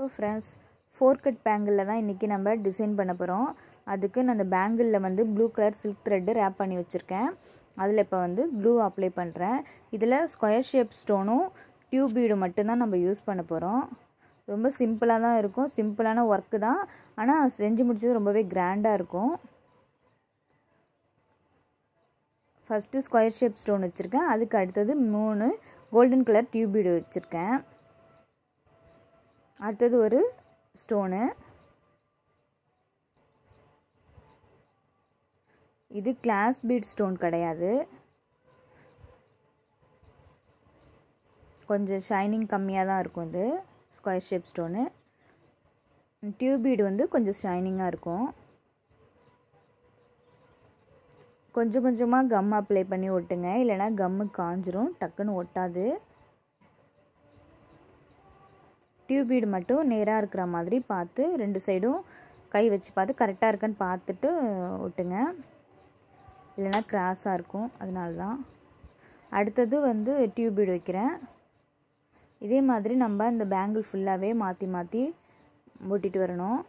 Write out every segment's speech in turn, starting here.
இப்போ friends 4 cut பேங்கிளில் தான் இன்றைக்கி நம்ம டிசைன் பண்ண போகிறோம். அதுக்கு நான் அந்த பேங்கிளில் வந்து blue colour silk thread wrap பண்ணி வச்சுருக்கேன். அதில் இப்போ வந்து க்ளூ அப்ளை பண்ணுறேன். இதில் ஸ்கொயர் ஷேப் ஸ்டோனும் டியூப் பீடும் மட்டும்தான் நம்ம யூஸ் பண்ண போகிறோம். ரொம்ப சிம்பிளாக தான் இருக்கும், சிம்பிளான ஒர்க்கு தான், ஆனால் செஞ்சு முடிச்சது ரொம்பவே கிராண்டாக இருக்கும். ஃபஸ்ட்டு ஸ்கொயர் ஷேப் ஸ்டோன் வச்சுருக்கேன். அதுக்கு அடுத்தது 3 கோல்டன் கலர் டியூப் பீடு வச்சுருக்கேன். அடுத்தது ஒரு ஸ்டோனு. இது கிளாஸ் பீட் ஸ்டோன் கிடையாது, கொஞ்சம் ஷைனிங் கம்மியாக தான் இருக்கும். இது square shape stone. Tube bead வந்து கொஞ்சம் ஷைனிங்காக இருக்கும். கொஞ்சம் கொஞ்சமாக கம் அப்ளை பண்ணி ஒட்டுங்க, இல்லைனா கம்மு காஞ்சிரும், டக்குன்னு ஒட்டாது. டியூப் பீடு மட்டும் நேராக இருக்கிற மாதிரி பார்த்து 2 சைடும் கை வச்சு பார்த்து கரெக்டாக இருக்கான்னு பார்த்துட்டு ஒட்டுங்க, இல்லைனா கிராஸாக இருக்கும், அதனால தான். அடுத்தது வந்து டியூப் பீடு வைக்கிறேன். இதே மாதிரி நம்ம இந்த பேங்கிள் ஃபுல்லாகவே மாற்றி மாற்றி ஒட்டிட்டு வரணும்.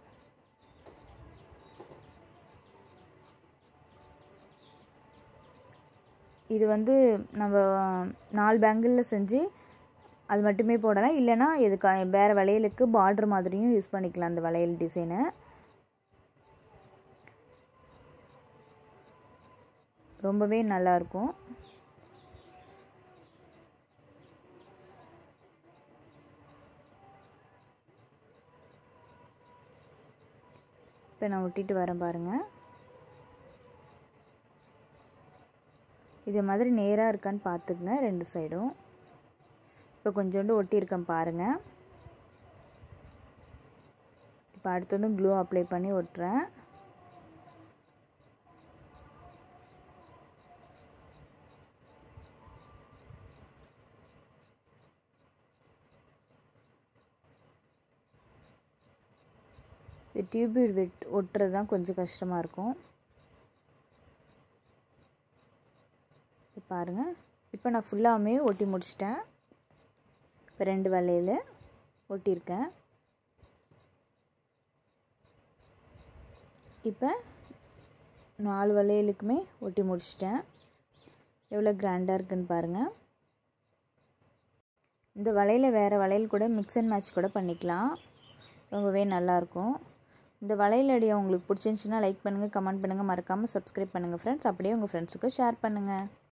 இது வந்து நம்ம 4 பேங்கிளில் செஞ்சு அது மட்டுமே போடலாம், இல்லைனா இதுக்கு வேறு வளையலுக்கு பார்டர் மாதிரியும் யூஸ் பண்ணிக்கலாம். அந்த வளையல் டிசைனை ரொம்பவே நல்லாயிருக்கும். இப்போ நான் ஒட்டிட்டு வரேன் பாருங்கள். இதே மாதிரி நேராக இருக்கான்னு பார்த்துக்குங்க 2 சைடும். இப்போ கொஞ்சோண்டு ஒட்டியிருக்கேன் பாருங்கள். இப்போ அடுத்ததும் க்ளூ அப்ளை பண்ணி ஒட்டுறேன். இது டியூப் பீட் ஒட்டுறது தான் கொஞ்சம் கஷ்டமாக இருக்கும். பாருங்கள், இப்போ நான் ஃபுல்லாமே ஒட்டி முடிச்சிட்டேன். இப்போ 2 வளையல் ஒட்டியிருக்கேன். இப்போ 4 வளையலுக்குமே ஒட்டி முடிச்சிட்டேன். எவ்வளோ கிராண்டாக இருக்குன்னு பாருங்கள். இந்த வளையலை வேறு வளையல் கூட மிக்ஸ் அண்ட் மேட்ச் கூட பண்ணிக்கலாம், ரொம்பவே நல்லாயிருக்கும். இந்த வளையல் ஐடியா உங்களுக்கு பிடிச்சிருந்துச்சின்னா லைக் பண்ணுங்கள், கமெண்ட் பண்ணுங்கள், மறக்காமல் சப்ஸ்கிரைப் பண்ணுங்கள் ஃப்ரெண்ட்ஸ். அப்படியே உங்கள் ஃப்ரெண்ட்ஸுக்கு ஷேர் பண்ணுங்கள்.